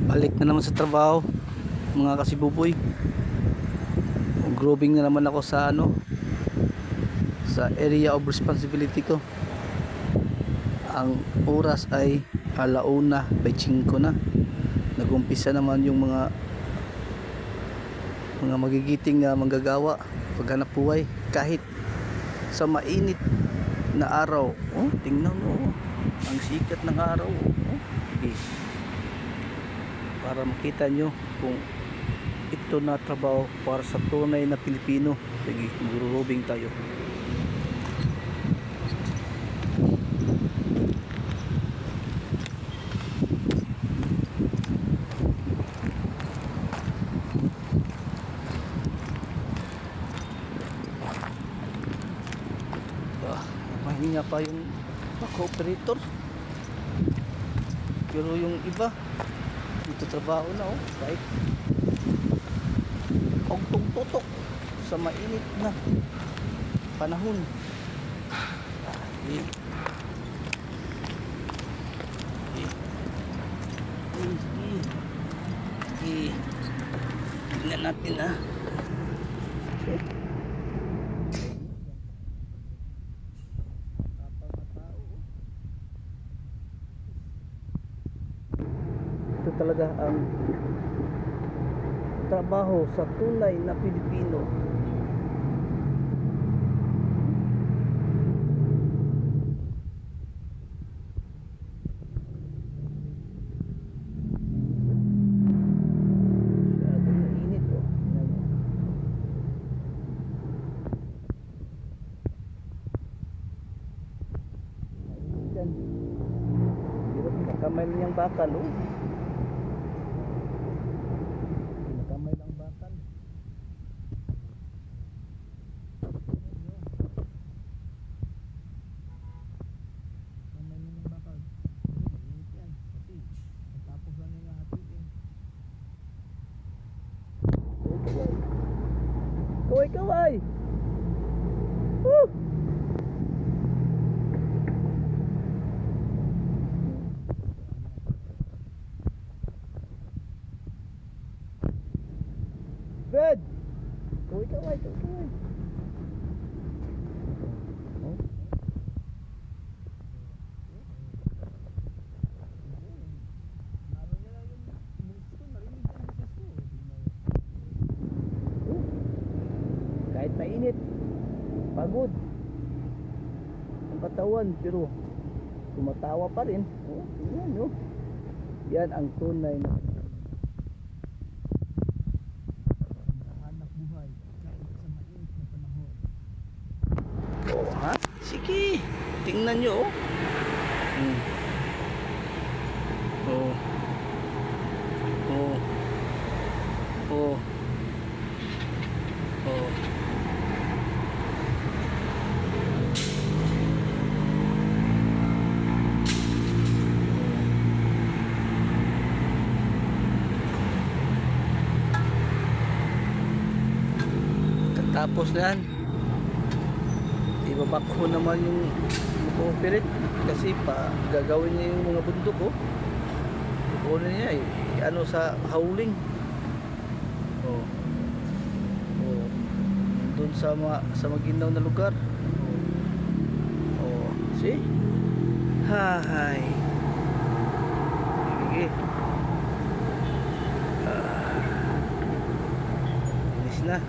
Balik na naman sa trabaho mga kasibuboy. Growing na naman ako sa sa area of responsibility ko. Ang oras ay 1:05 na. Nagumpisa naman yung mga magigiting na manggagawa paghanap buhay kahit sa mainit na araw. Oh, tingnan mo, ang sikat ng araw. Oh, okay. Para makita nyo kung ito na trabaho para sa tunay na Pilipino. Sige, magro-robing tayo. Mahinga pa yung operator, pero yung iba dito trabaho na kahit tutok sa mainit na panahon. Tingnan natin ito talaga ang trabaho sa tunay na Pilipino. Masyadong mainit mainit yan. Hirap nakamay niyang bakal nakamay lang bakal. Kaway! Woo! Fred! Kaway! Kahit mainit, pagod ang katawan, pero tumatawa pa rin. Yan, yan ang tunay na hanap buhay kahit sa mainit na panahon. Sige, tingnan nyo tapos na yan, ibabak ko naman yung mag-ooperate kasi pa gagawin niya yung mga bundok kukunin niya sa hauling doon sa maginaw na lugar. See? Hi. Sige. Inis na.